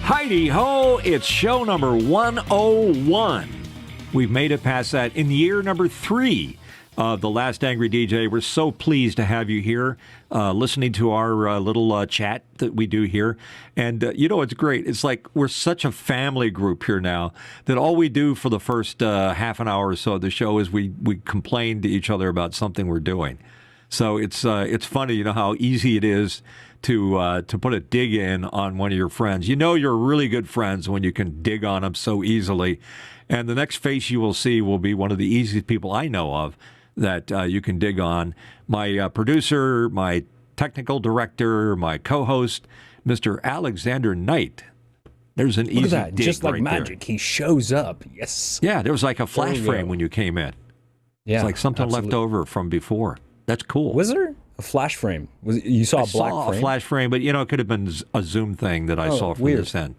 Heidi-ho, it's show number 101. We've made it past that in year number 3 of The Last Angry DJ. We're so pleased to have you here listening to our little chat that we do here. And, it's great. It's like we're such a family group here now that all we do for the first half an hour or so of the show is we complain to each other about something we're doing. So it's funny, how easy it is to put a dig in on one of your friends. You're really good friends when you can dig on them so easily. And the next face you will see will be one of the easiest people I know of that you can dig on. My producer, my technical director, my co-host, Mr. Alexander Knight. There's an easy dig just like right magic, there. He shows up. Yes. Yeah, there was like a flash frame when you came in. Yeah, it's like something left over from before. That's cool. Was there a flash frame? You saw a black frame? I saw frame? a flash frame, but it could have been a Zoom thing that I saw from this end.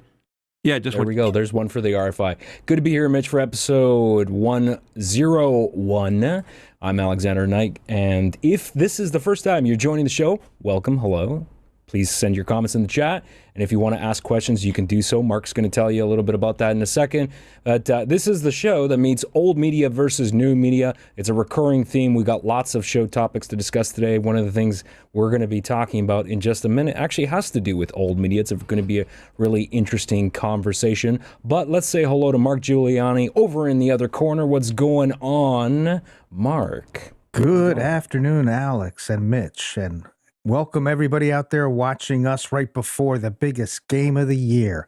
Yeah, there we go. There's one for the RFI. Good to be here, Mitch, for episode 101. I'm Alexander Knight, and if this is the first time you're joining the show, welcome, hello. Please send your comments in the chat, and if you want to ask questions, you can do so. Mark's going to tell you a little bit about that in a second. But this is the show that meets old media versus new media. It's a recurring theme. We got lots of show topics to discuss today. One of the things we're going to be talking about in just a minute actually has to do with old media. It's going to be a really interesting conversation. But let's say hello to Mark Giuliani over in the other corner. What's going on, Mark? Good afternoon, Alex and Mitch, and welcome everybody out there watching us right before the biggest game of the year.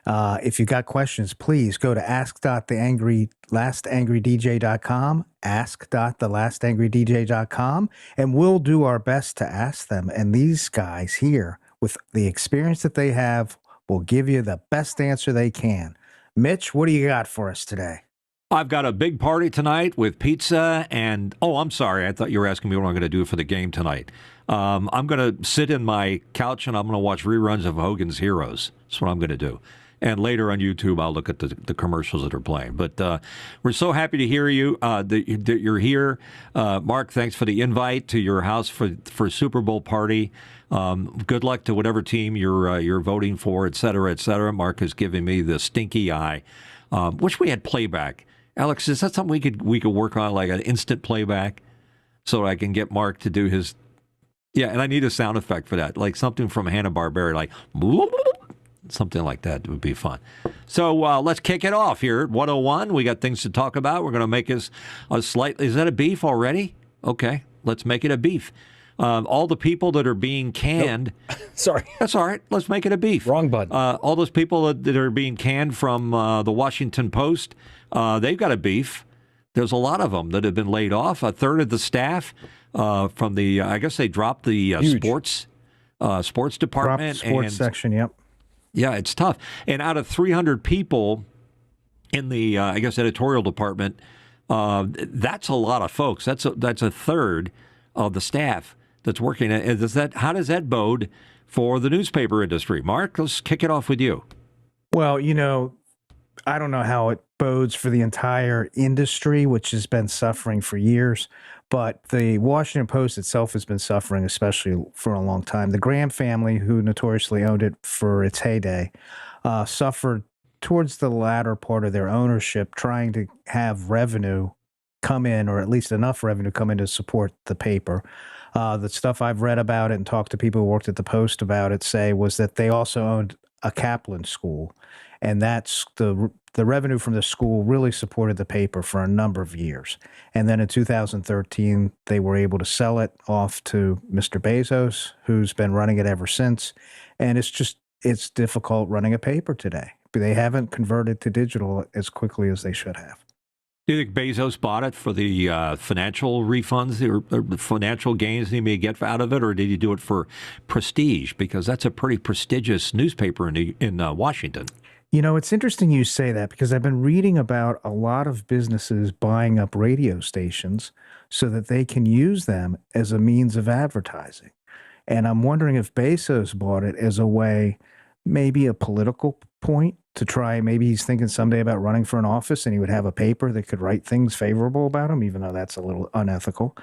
If you got questions, please go to ask.thelastangrydj.com, ask.thelastangrydj.com, and we'll do our best to ask them. And these guys here, with the experience that they have, will give you the best answer they can. Mitch, what do you got for us today? I've got a big party tonight with pizza and, I'm sorry. I thought you were asking me what I'm going to do for the game tonight. I'm going to sit in my couch and I'm going to watch reruns of Hogan's Heroes. That's what I'm going to do. And later on YouTube, I'll look at the commercials that are playing. But we're so happy to hear you, that you're here. Mark, thanks for the invite to your house for Super Bowl party. Good luck to whatever team you're voting for, et cetera, et cetera. Mark has given me the stinky eye. Wish we had playback. Alex, is that something we could work on, like an instant playback, so I can get Mark to do his? Yeah, and I need a sound effect for that, like something from Hanna-Barbera, like something like that would be fun. So let's kick it off here at 101. We got things to talk about. We're going to make this a slightly. Is that a beef already? Okay, let's make it a beef. All the people that are being canned. Nope. Sorry. That's all right. Let's make it a beef. Wrong button. All those people that are being canned from the Washington Post, they've got a beef. There's a lot of them that have been laid off. A third of the staff from the, I guess they dropped the sports department. Sports section, yep. Yeah, it's tough. And out of 300 people in the, I guess, editorial department, that's a lot of folks. That's a third of the staff that's working. How does that bode for the newspaper industry? Mark, let's kick it off with you. Well, I don't know how it bodes for the entire industry, which has been suffering for years, but the Washington Post itself has been suffering, especially for a long time. The Graham family, who notoriously owned it for its heyday, suffered towards the latter part of their ownership, trying to have revenue come in, or at least enough revenue come in to support the paper. The stuff I've read about it and talked to people who worked at the Post about it was that they also owned a Kaplan school, and that's the revenue from the school really supported the paper for a number of years. And then in 2013, they were able to sell it off to Mr. Bezos, who's been running it ever since. And it's difficult running a paper today. They haven't converted to digital as quickly as they should have. Do you think Bezos bought it for the financial refunds or financial gains he may get out of it, or did he do it for prestige? Because that's a pretty prestigious newspaper in Washington. It's interesting you say that, because I've been reading about a lot of businesses buying up radio stations so that they can use them as a means of advertising. And I'm wondering if Bezos bought it as a way, maybe a political point, to try, maybe he's thinking someday about running for an office and he would have a paper that could write things favorable about him, even though that's a little unethical.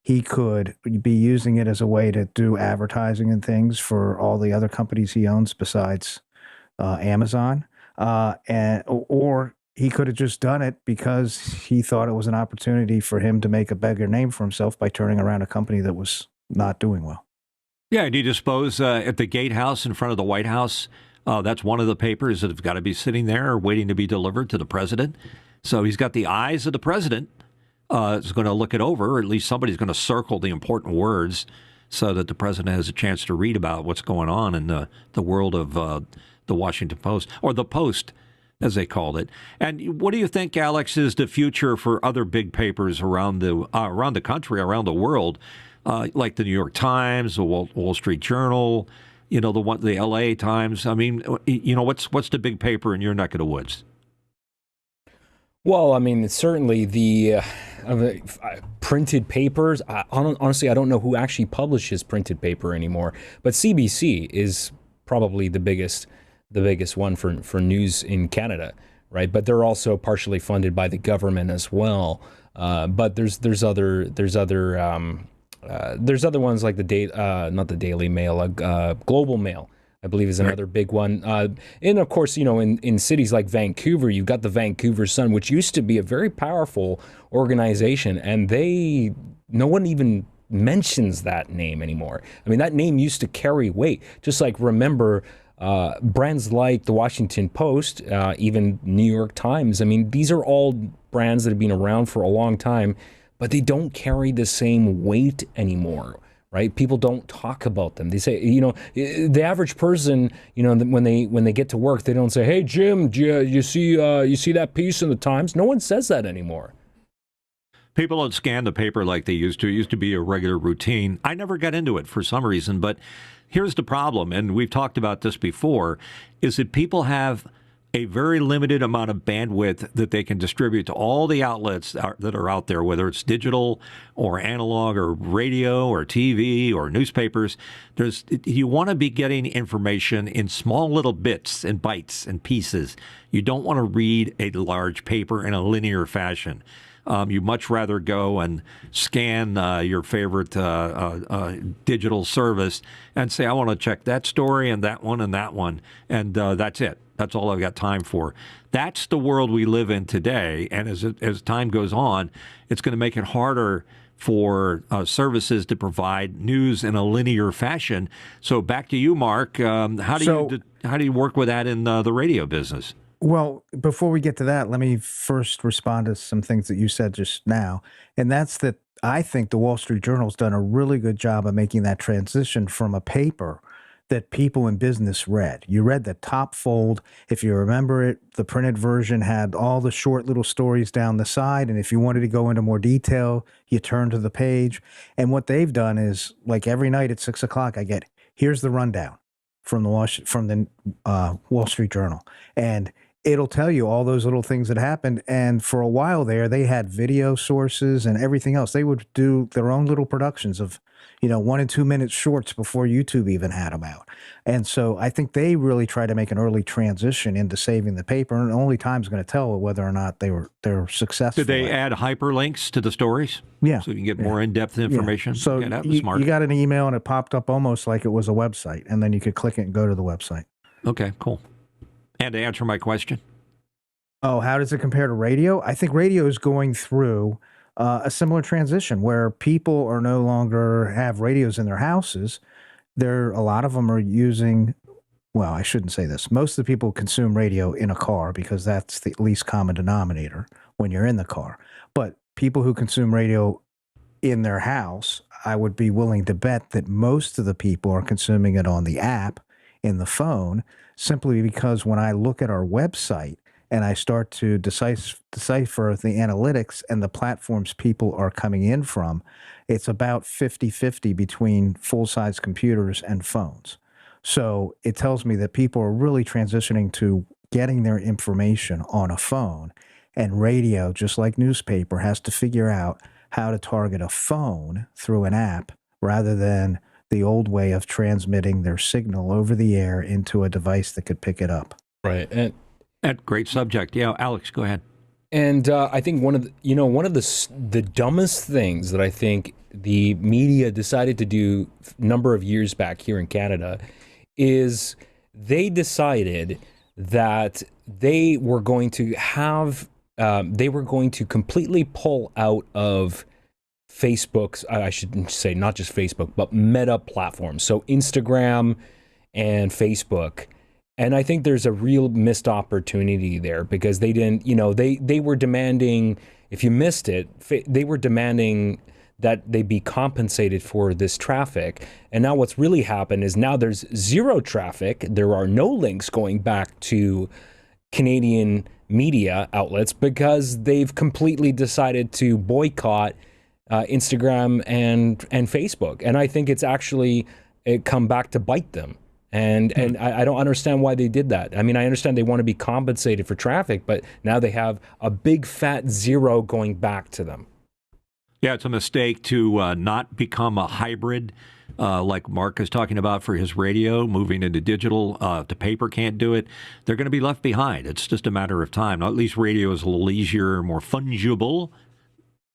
He could be using it as a way to do advertising and things for all the other companies he owns besides Amazon, or he could have just done it because he thought it was an opportunity for him to make a bigger name for himself by turning around a company that was not doing well. Yeah, do you suppose at the gatehouse in front of the White House, that's one of the papers that have got to be sitting there waiting to be delivered to the president? So he's got the eyes of the president. Is going to look it over, or at least somebody's going to circle the important words so that the president has a chance to read about what's going on in the world of the Washington Post, or the Post, as they called it. And what do you think, Alex, is the future for other big papers around the country, around the world, like the New York Times, the Wall Street Journal, the L.A. Times? I mean, what's the big paper in your neck of the woods? Well, I mean, certainly the printed papers. Honestly, I don't know who actually publishes printed paper anymore. But CBC is probably the biggest one for news in Canada, right? But they're also partially funded by the government as well. But there's other ones like not the Daily Mail, Global Mail, I believe, is another big one. And of course, in cities like Vancouver, you've got the Vancouver Sun, which used to be a very powerful organization, and no one even mentions that name anymore. I mean, that name used to carry weight. Just like, remember, brands like the Washington Post, even New York Times. I mean, these are all brands that have been around for a long time, but they don't carry the same weight anymore. Right? People don't talk about them. They say, the average person, when they get to work, they don't say, "Hey, Jim, you see that piece in the Times?" No one says that anymore. People don't scan the paper like they used to. It used to be a regular routine. I never got into it for some reason, but here's the problem, and we've talked about this before, is that people have a very limited amount of bandwidth that they can distribute to all the outlets that are out there, whether it's digital or analog or radio or TV or newspapers. You want to be getting information in small little bits and bytes and pieces. You don't want to read a large paper in a linear fashion. You'd much rather go and scan your favorite digital service and say, I want to check that story and that one, and that's it. That's all I've got time for. That's the world we live in today, and as time goes on, it's going to make it harder for services to provide news in a linear fashion. So back to you, Mark. How do you work with that in the radio business? Well, before we get to that, let me first respond to some things that you said just now. And that's that I think the Wall Street Journal's done a really good job of making that transition from a paper that people in business read. You read the top fold. If you remember it, the printed version had all the short little stories down the side. And if you wanted to go into more detail, you turn to the page. And what they've done is, like, every night at 6 o'clock, I get, here's the rundown from the Wall Street Journal. And it'll tell you all those little things that happened. And for a while there, they had video sources and everything else. They would do their own little productions of, 1 and 2 minute shorts before YouTube even had them out. And so I think they really tried to make an early transition into saving the paper. And only time's going to tell whether or not they're successful. Did they add hyperlinks to the stories? Yeah. So you can get more in-depth information? Yeah. So that was smart. You got an email and it popped up almost like it was a website. And then you could click it and go to the website. Okay, cool. And to answer my question? Oh, how does it compare to radio? I think radio is going through a similar transition where people are no longer have radios in their houses. A lot of them are using, well, I shouldn't say this. Most of the people consume radio in a car because that's the least common denominator when you're in the car. But people who consume radio in their house, I would be willing to bet that most of the people are consuming it on the app in the phone, simply because when I look at our website and I start to decipher the analytics and the platforms people are coming in from, it's about 50-50 between full-size computers and phones. So it tells me that people are really transitioning to getting their information on a phone, and radio, just like newspaper, has to figure out how to target a phone through an app rather than the old way of transmitting their signal over the air into a device that could pick it up. Right. And that great subject. Yeah, Alex, go ahead. And I think one of the dumbest things that I think the media decided to do a number of years back here in Canada is they decided that they were going to have, they were going to completely pull out of Facebook's, I should say not just Facebook, but Meta platforms. So Instagram and Facebook. And I think there's a real missed opportunity there because they didn't, they were demanding, if you missed it, they were demanding that they be compensated for this traffic. And now what's really happened is now there's zero traffic. There are no links going back to Canadian media outlets because they've completely decided to boycott Instagram and Facebook. And I think it's actually come back to bite them. And I don't understand why they did that. I mean, I understand they want to be compensated for traffic, but now they have a big fat zero going back to them. Yeah, it's a mistake to not become a hybrid like Mark is talking about for his radio, moving into digital. The paper can't do it. They're going to be left behind. It's just a matter of time. Now, at least radio is a little easier, more fungible.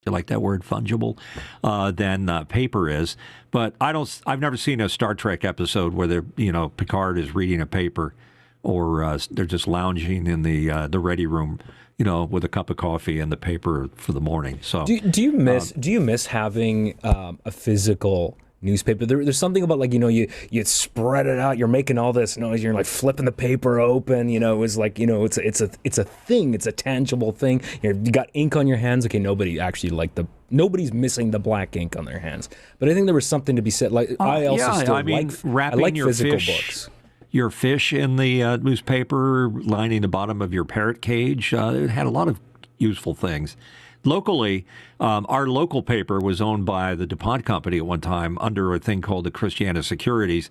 You like that word, fungible, than paper is. But I've never seen a Star Trek episode where Picard is reading a paper, or they're just lounging in the ready room, with a cup of coffee and the paper for the morning. So do you miss having a physical newspaper? There's something about you spread it out, you're making all this noise, you're like flipping the paper open, it was like, it's a thing, it's a tangible thing. You got ink on your hands. Okay, nobody's missing the black ink on their hands, but I think there was something to be said. I like physical books. Your fish in the newspaper, lining the bottom of your parrot cage, it had a lot of useful things. Locally, our local paper was owned by the DuPont Company at one time under a thing called the Christiana Securities.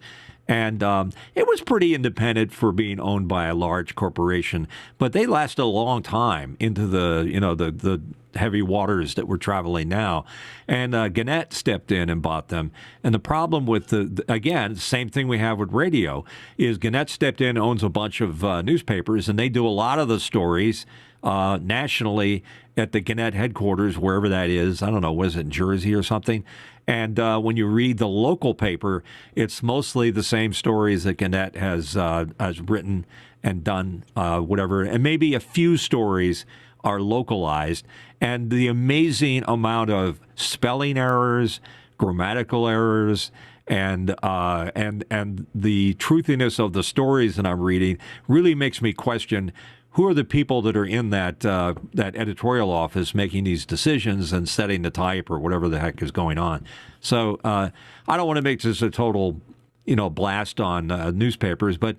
And it was pretty independent for being owned by a large corporation. But they lasted a long time into the heavy waters that we're traveling now. And Gannett stepped in and bought them. And the problem with again, the same thing we have with radio, is Gannett stepped in, owns a bunch of newspapers, and they do a lot of the stories nationally at the Gannett headquarters, wherever that is. I don't know, was it in Jersey or something? And when you read the local paper, it's mostly the same stories that Gannett has written and done, whatever. And maybe a few stories are localized. And the amazing amount of spelling errors, grammatical errors, and the truthiness of the stories that I'm reading really makes me question who are the people that are in that editorial office making these decisions and setting the type or whatever the heck is going on. So I don't want to make this a total, blast on newspapers, but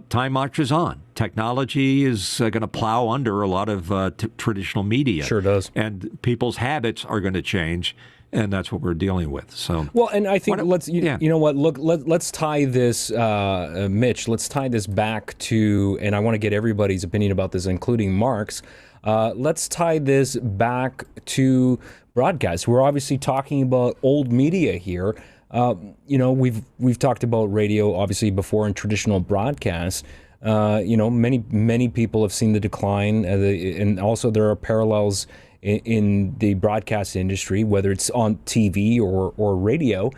time marches on. Technology is going to plow under a lot of traditional media. Sure does. And people's habits are going to change. And that's what we're dealing with. So well, and I think you know what? Look, let's tie this, Mitch. Let's tie this back to, and I want to get everybody's opinion about this, including Mark's. Let's tie this back to broadcast. We're obviously talking about old media here. We've talked about radio obviously before in traditional broadcasts. Many people have seen the decline, and also there are parallels in the broadcast industry, whether it's on TV or radio.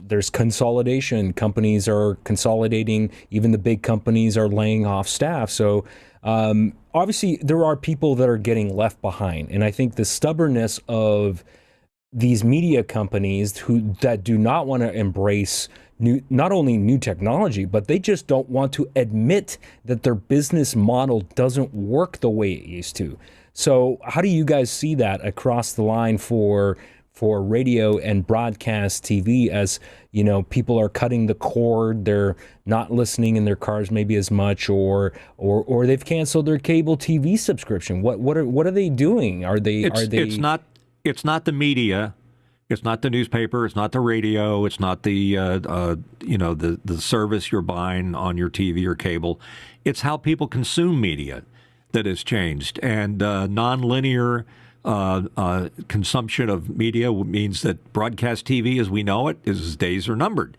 There's consolidation. Companies are consolidating. Even the big companies are laying off staff. So obviously there are people that are getting left behind. And I think the stubbornness of these media companies that do not want to embrace not only new technology, but they just don't want to admit that their business model doesn't work the way it used to. So how do you guys see that across the line for radio and broadcast TV, as people are cutting the cord, they're not listening in their cars maybe as much, or they've canceled their cable TV subscription? What are they doing? It's not the media, it's not the newspaper, it's not the radio, it's not the the service you're buying on your TV or cable. It's how people consume media that has changed, and nonlinear consumption of media means that broadcast TV, as we know it, its days are numbered.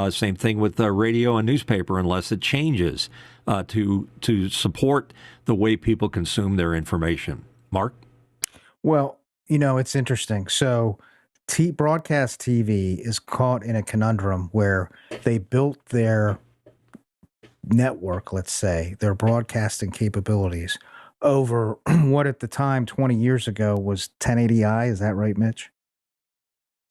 Same thing with radio and newspaper, unless it changes to support the way people consume their information. Mark? Well, it's interesting. So broadcast TV is caught in a conundrum where they built their network, let's say, their broadcasting capabilities over what at the time 20 years ago was 1080i. Is that right, Mitch?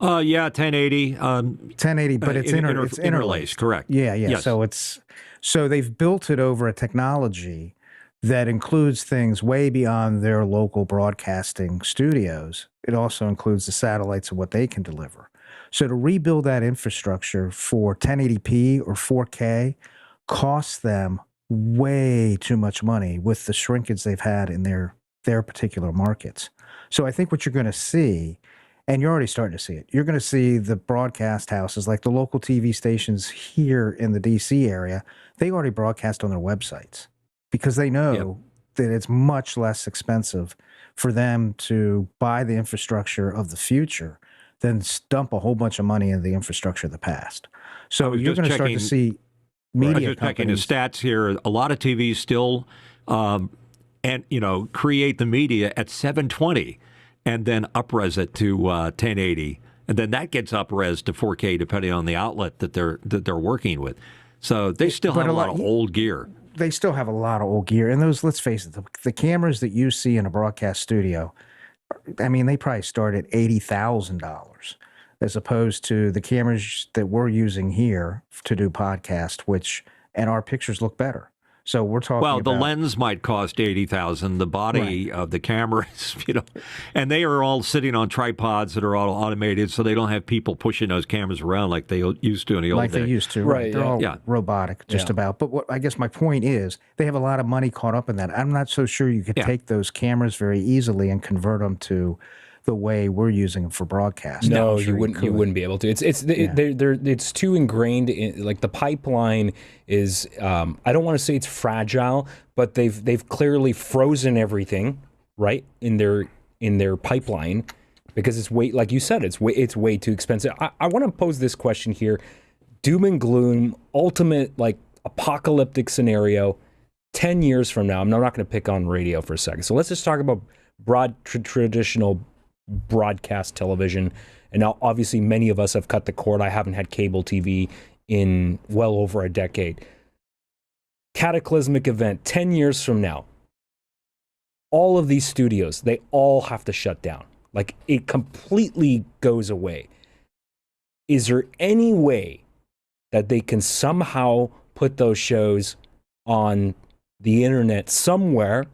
Yeah, 1080. 1080, but it's it's interlaced. Correct. Yeah, yeah. Yes. So they've built it over a technology that includes things way beyond their local broadcasting studios. It also includes the satellites and what they can deliver. So to rebuild that infrastructure for 1080p or 4K costs them way too much money with the shrinkage they've had in their particular markets. So I think what you're going to see, and you're already starting to see it, you're going to see the broadcast houses like the local TV stations here in the DC area, they already broadcast on their websites because they know that it's much less expensive for them to buy the infrastructure of the future than dump a whole bunch of money into the infrastructure of the past. So you're going to start to see media just checking the companies. stats here. A lot of TVs still, create the media at 720, and then upres it to 1080, and then that gets upres to 4K depending on the outlet that they're working with. So they still have a lot of old gear. They still have a lot of old gear, and those. Let's face it, the cameras that you see in a broadcast studio, I mean, they probably start at $80,000, as opposed to the cameras that we're using here to do podcast, and our pictures look better. So we're talking the about, lens might cost $80,000. The body of the camera is, and they are all sitting on tripods that are all automated, so they don't have people pushing those cameras around like they used to in the old days. Like they used to, right? They're all robotic, just about. But what I guess my point is, they have a lot of money caught up in that. I'm not so sure you could take those cameras very easily and convert them to the way we're using them for broadcast. No, you wouldn't. You wouldn't be able to. It's too ingrained in, like, the pipeline is. I don't want to say it's fragile, but they've clearly frozen everything, right, in their pipeline, because it's way, like you said, it's way too expensive. I want to pose this question here: doom and gloom, ultimate, like, apocalyptic scenario, 10 years from now. I'm not going to pick on radio for a second. So let's just talk about traditional broadcast television. And now, obviously, many of us have cut the cord. I haven't had cable TV in well over a decade. Cataclysmic event, 10 years from now, all of these studios, they all have to shut down. Like, it completely goes away. Is there any way that they can somehow put those shows on the internet somewhere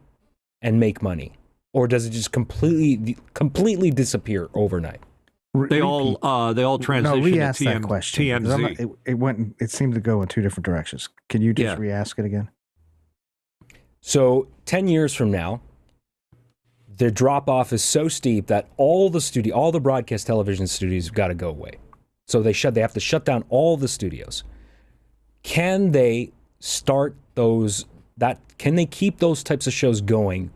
and make money? Or does it just completely disappear overnight? They all transition to re-ask that question. TMZ. It seemed to go in two different directions. Can you just re-ask it again? So 10 years from now, the drop-off is so steep that all the broadcast television studios have got to go away. So they have to shut down all the studios. Can they start can they keep those types of shows going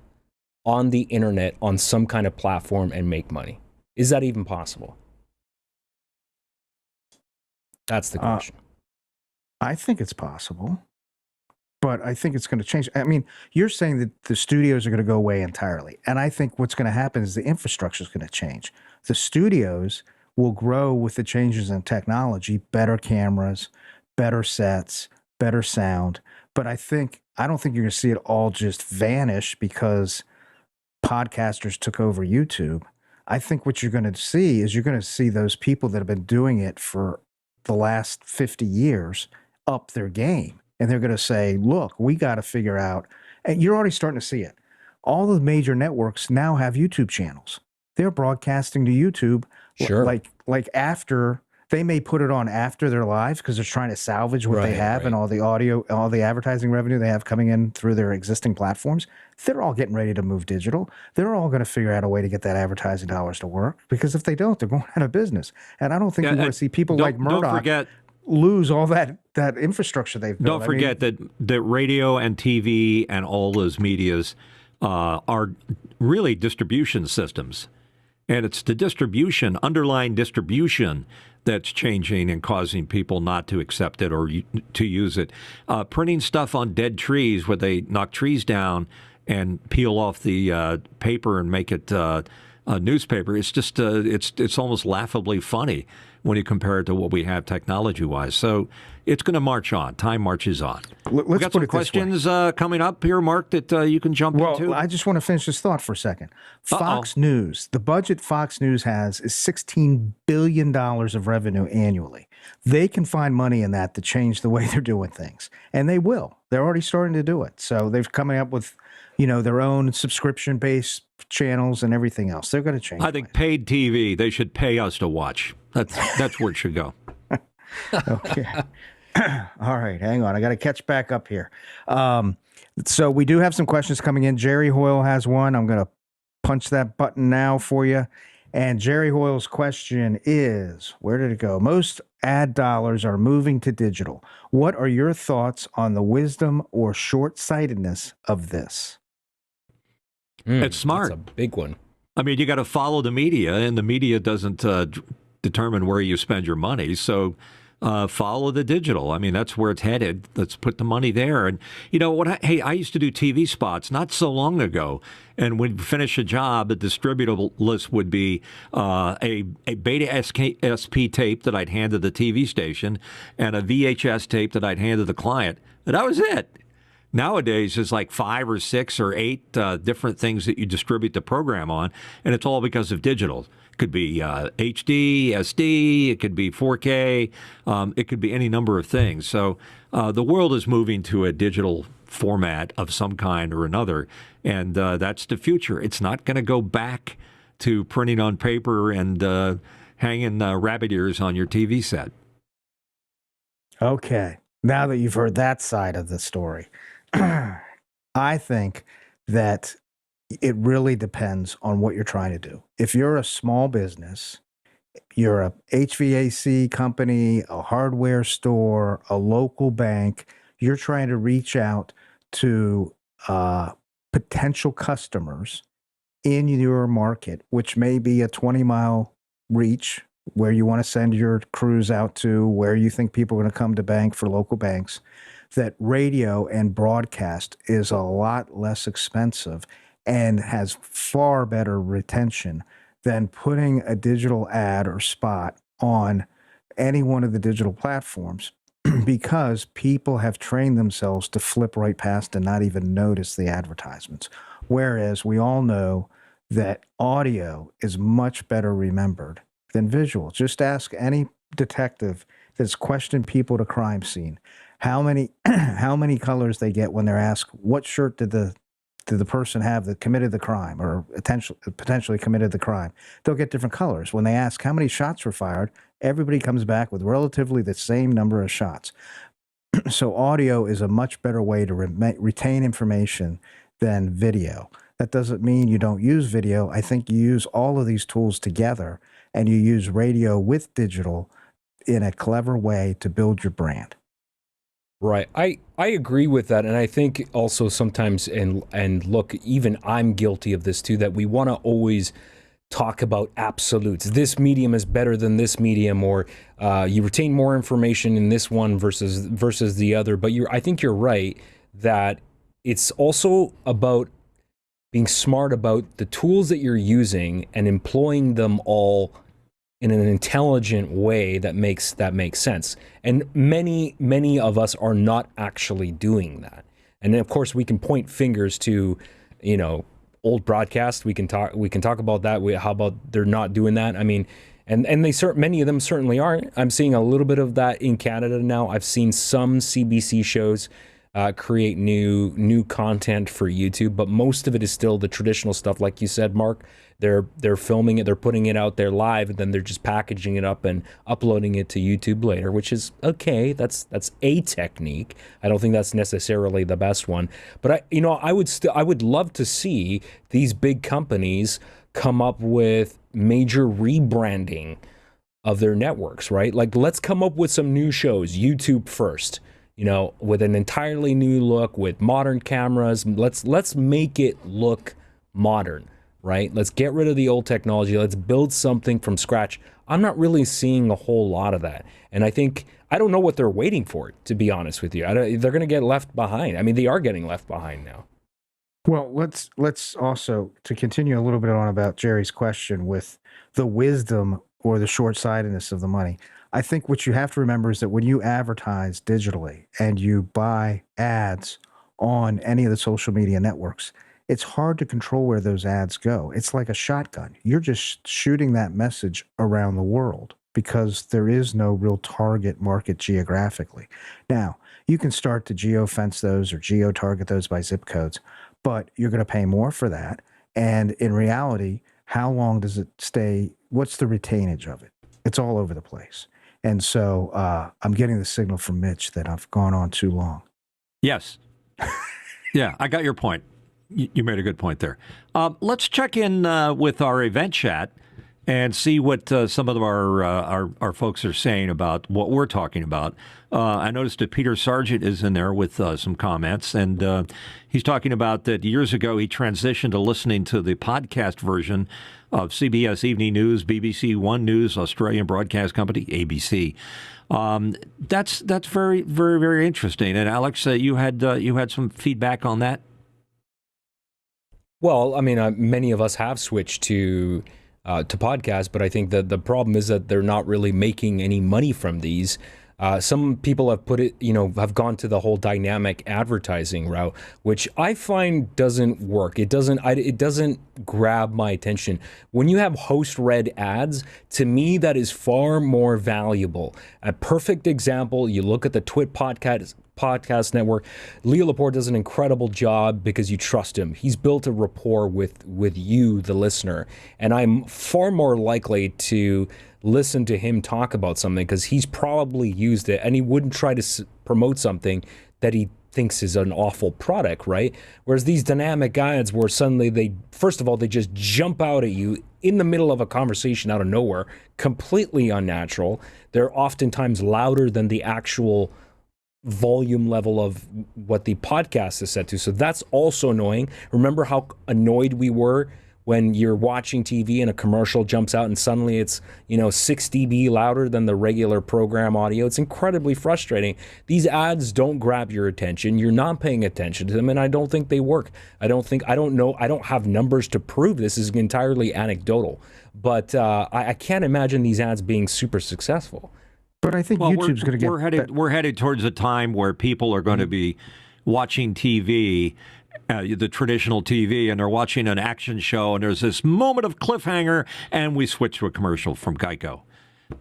on the internet on some kind of platform and make money? Is that even possible? That's the question. I think it's possible, but I think it's going to change. I mean, you're saying that the studios are going to go away entirely. And I think what's going to happen is the infrastructure is going to change. The studios will grow with the changes in technology, better cameras, better sets, better sound. But I don't think you're going to see it all just vanish because podcasters took over YouTube. I think what you're going to see is those people that have been doing it for the last 50 years up their game. And they're going to say, look, we got to figure out, and you're already starting to see it. All the major networks now have YouTube channels. They're broadcasting to YouTube. Sure. Like after, they may put it on after they're live because they're trying to salvage what they have and all the audio, all the advertising revenue they have coming in through their existing platforms. They're all getting ready to move digital. They're all going to figure out a way to get that advertising dollars to work, because if they don't, they're going out of business. And I don't think you want to see people like Murdoch lose all that infrastructure they've built. Don't forget that radio and TV and all those medias are really distribution systems. And it's the underlying distribution, that's changing and causing people not to accept it or to use it. Printing stuff on dead trees where they knock trees down and peel off the paper and make it a newspaper. It's just it's almost laughably funny when you compare it to what we have technology-wise. So it's going to march on. Time marches on. Let's we got put some it this way. questions coming up here, Mark, that you can jump into. Well, I just want to finish this thought for a second. Fox News, the budget Fox News has is $16 billion of revenue annually. They can find money in that to change the way they're doing things. And they will. They're already starting to do it. So they're coming up with, their own subscription-based channels and everything else. They're going to change. I think paid TV, they should pay us to watch. That's where it should go. Okay. All right, hang on. I got to catch back up here. So we do have some questions coming in. Jerry Hoyle has one. I'm going to punch that button now for you. And Jerry Hoyle's question is, where did it go? Most ad dollars are moving to digital. What are your thoughts on the wisdom or short-sightedness of this? It's smart. That's a big one. I mean, you got to follow the media, and the media doesn't determine where you spend your money. So follow the digital. I mean, that's where it's headed. Let's put the money there. And you know what? I used to do TV spots not so long ago, and when we finish a job, the distributable list would be a Beta SP tape that I'd hand to the TV station and a VHS tape that I'd hand to the client. And that was it. Nowadays, there's like 5 or 6 or 8 different things that you distribute the program on, and it's all because of digital. It could be HD, SD, it could be 4K, it could be any number of things. So the world is moving to a digital format of some kind or another, and that's the future. It's not going to go back to printing on paper and hanging rabbit ears on your TV set. Okay. Now that you've heard that side of the story, I think that it really depends on what you're trying to do. If you're a small business, you're a HVAC company, a hardware store, a local bank, you're trying to reach out to potential customers in your market, which may be a 20-mile reach where you want to send your crews out to, where you think people are going to come to bank for local banks, that radio and broadcast is a lot less expensive and has far better retention than putting a digital ad or spot on any one of the digital platforms because people have trained themselves to flip right past and not even notice the advertisements. Whereas we all know that audio is much better remembered than visual. Just ask any detective that's questioned people at a crime scene how many colors they get when they're asked what shirt did the person have that committed the crime or potentially committed the crime. They'll get different colors. When they ask how many shots were fired, everybody comes back with relatively the same number of shots. So audio is a much better way to retain information than video. That doesn't mean you don't use video. I think you use all of these tools together and you use radio with digital in a clever way to build your brand. Right. I agree with that. And I think also sometimes, and look, even I'm guilty of this too, that we want to always talk about absolutes. This medium is better than this medium, or you retain more information in this one versus the other. But I think you're right that it's also about being smart about the tools that you're using and employing them all in an intelligent way that makes sense. And many of us are not actually doing that. And then of course we can point fingers to, old broadcasts. We can talk about that. How about they're not doing that? I mean, and many of them certainly aren't. I'm seeing a little bit of that in Canada now. I've seen some CBC shows create new content for YouTube, but most of it is still the traditional stuff, like you said, Mark. They're filming it, they're putting it out there live, and then they're just packaging it up and uploading it to YouTube later, which is okay. That's a technique. I don't think that's necessarily the best one, but I would love to see these big companies come up with major rebranding of their networks, right? Like, let's come up with some new shows, YouTube first, with an entirely new look, with modern cameras. Let's make it look modern, right? Let's get rid of the old technology. Let's build something from scratch. I'm not really seeing a whole lot of that. And I don't know what they're waiting for, to be honest with you. They're going to get left behind. I mean, they are getting left behind now. Well, let's also, to continue a little bit on about Jerry's question with the wisdom or the short-sightedness of the money. I think what you have to remember is that when you advertise digitally and you buy ads on any of the social media networks, it's hard to control where those ads go. It's like a shotgun. You're just shooting that message around the world because there is no real target market geographically. Now, you can start to geofence those or geo-target those by zip codes, but you're going to pay more for that. And in reality, how long does it stay? What's the retainage of it? It's all over the place. And so I'm getting the signal from Mitch that I've gone on too long. Yes. Yeah, I got your point. You made a good point there. Let's check in with our event chat and see what some of our folks are saying about what we're talking about. I noticed that Peter Sargent is in there with some comments, and he's talking about that years ago he transitioned to listening to the podcast version of CBS Evening News, BBC One News, Australian Broadcast Company, ABC. That's very, very, very interesting. And Alex, you had some feedback on that. Well, I mean, many of us have switched to podcasts, but I think that the problem is that they're not really making any money from these. Some people have put it, have gone to the whole dynamic advertising route, which I find doesn't work. It doesn't grab my attention. When you have host-read ads, to me, that is far more valuable. A perfect example, you look at the Twit podcast network. Leo Laporte does an incredible job because you trust him. He's built a rapport with you, the listener, and I'm far more likely to listen to him talk about something because he's probably used it, and he wouldn't try to promote something that he thinks is an awful product, right? Whereas these dynamic ads where suddenly they just jump out at you in the middle of a conversation out of nowhere, completely unnatural. They're oftentimes louder than the actual volume level of what the podcast is set to. So that's also annoying. Remember how annoyed we were when you're watching TV and a commercial jumps out and suddenly it's, 6 dB louder than the regular program audio. It's incredibly frustrating. These ads don't grab your attention. You're not paying attention to them, and I don't think they work. I don't know. I don't have numbers to prove this. Is entirely anecdotal. But I can't imagine these ads being super successful. But I think YouTube's going to get... We're headed towards a time where people are going to be watching TV, the traditional TV, and they're watching an action show, and there's this moment of cliffhanger, and we switch to a commercial from Geico.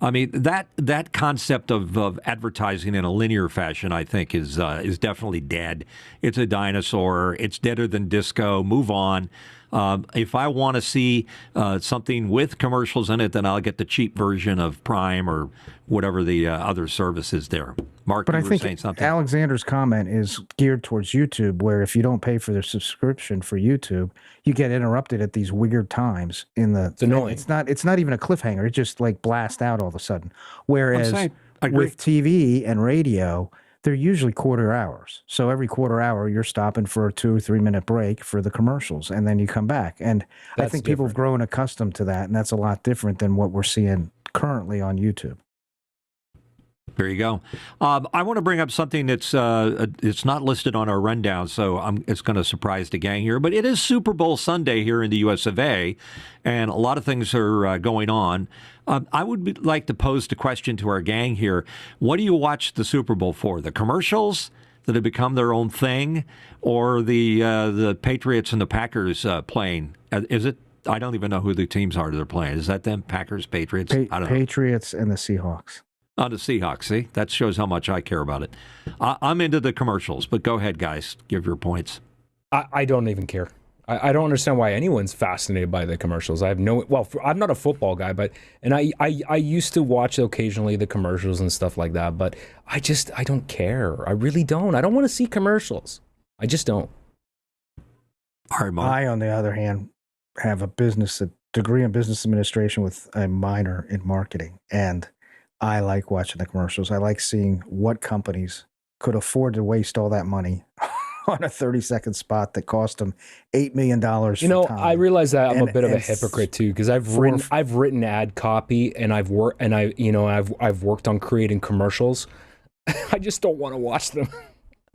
I mean, that concept of advertising in a linear fashion, I think, is definitely dead. It's a dinosaur. It's deader than disco. Move on. If I want to see something with commercials in it, then I'll get the cheap version of Prime or whatever the other service is there. Mark, but you I were think saying something? Alexander's comment is geared towards YouTube, where if you don't pay for the subscription for YouTube, you get interrupted at these weird times in the... It's annoying. It's not even a cliffhanger. It just like blasts out all of a sudden. Whereas with TV and radio, they're usually quarter hours. So every quarter hour, you're stopping for a 2 or 3 minute break for the commercials, and then you come back. And I think people have grown accustomed to that, and that's a lot different than what we're seeing currently on YouTube. There you go. I want to bring up something that's it's not listed on our rundown, so it's going to surprise the gang here. But it is Super Bowl Sunday here in the U.S. of A., and a lot of things are going on. I would like to pose the question to our gang here: what do you watch the Super Bowl for? The commercials that have become their own thing, or the Patriots and the Packers playing? Is it? I don't even know who the teams are that they're playing. Is that them? Packers, Patriots? I don't know. Patriots and the Seahawks. On the Seahawks, see? That shows how much I care about it. I'm into the commercials, but go ahead, guys. Give your points. I don't even care. I don't understand why anyone's fascinated by the commercials. I have no... Well, I'm not a football guy, but... And I used to watch occasionally the commercials and stuff like that, but I don't care. I really don't. I don't want to see commercials. I just don't. All right, Mark. I, on the other hand, have a degree in business administration with a minor in marketing, and I like watching the commercials. I like seeing what companies could afford to waste all that money on a 30-second spot that cost them $8 million. I realize that I'm a bit of a hypocrite too, because I've written ad copy, and I've worked on creating commercials. I just don't want to watch them.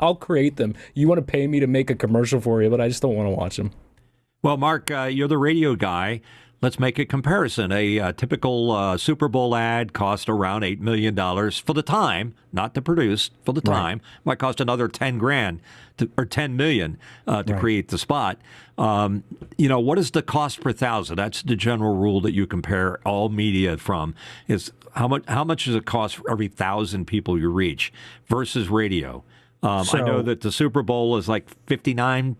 I'll create them. You want to pay me to make a commercial for you, but I just don't want to watch them. Well, Mark, you're the radio guy. let's make a comparison. A typical Super Bowl ad cost around $8 million for the time, not to produce, for the time. Might cost another 10 grand or 10 million to create the spot. What is the cost per thousand? That's the general rule that you compare all media from, is how much does it cost for every 1,000 people you reach versus radio? I know that the Super Bowl is like $59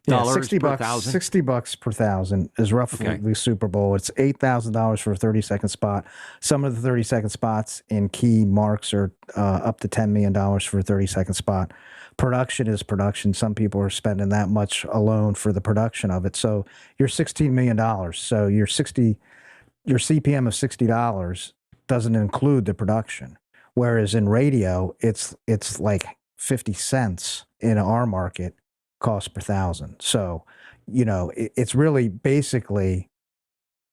$60 per thousand. $60 per thousand is roughly the Super Bowl. It's $8,000 for a 30-second spot. Some of the 30-second spots in key marks are up to $10 million for a 30-second spot. Production is production. Some people are spending that much alone for the production of it. So you're $16 million. So your CPM of $60 doesn't include the production. Whereas in radio, it's like 50 cents in our market cost per thousand. So, it's really basically,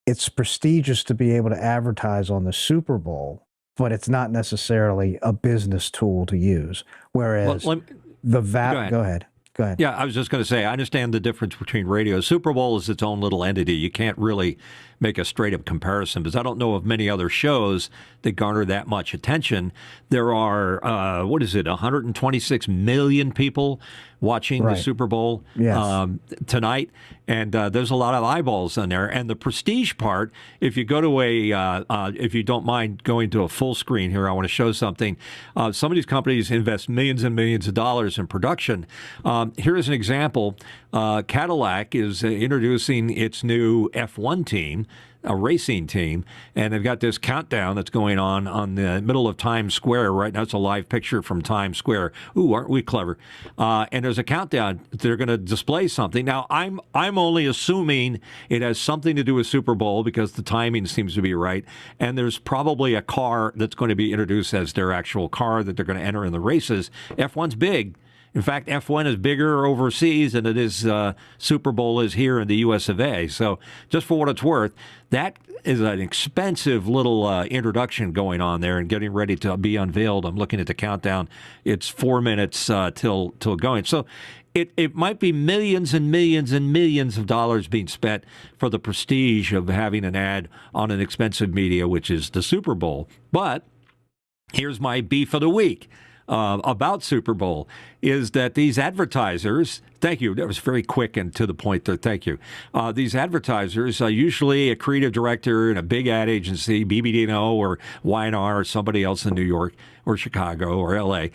it's prestigious to be able to advertise on the Super Bowl, but it's not necessarily a business tool to use. Whereas Go ahead. Go ahead. Yeah, I was just going to say, I understand the difference between radio. Super Bowl is its own little entity. You can't really make a straight-up comparison because I don't know of many other shows that garner that much attention. There are, 126 million people watching the Super Bowl tonight, and there's a lot of eyeballs on there. And the prestige part, if you go to if you don't mind going to a full screen here, I want to show something. Some of these companies invest millions and millions of dollars in production. Here's an example. Cadillac is introducing its new F1 team, a racing team, and they've got this countdown that's going on the middle of Times Square right now. It's a live picture from Times Square. Ooh, aren't we clever? And there's a countdown. They're going to display something. Now, I'm only assuming it has something to do with Super Bowl because the timing seems to be right. And there's probably a car that's going to be introduced as their actual car that they're going to enter in the races. F1's big. In fact, F1 is bigger overseas than it is Super Bowl is here in the US of A. So just for what it's worth, that is an expensive little introduction going on there and getting ready to be unveiled. I'm looking at the countdown. It's 4 minutes till going. So it might be millions and millions and millions of dollars being spent for the prestige of having an ad on an expensive media, which is the Super Bowl. But here's my beef of the week. About Super Bowl is that these advertisers, thank you, that was very quick and to the point there, thank you. These advertisers, usually a creative director in a big ad agency, BBDO or Y&R or somebody else in New York or Chicago or LA,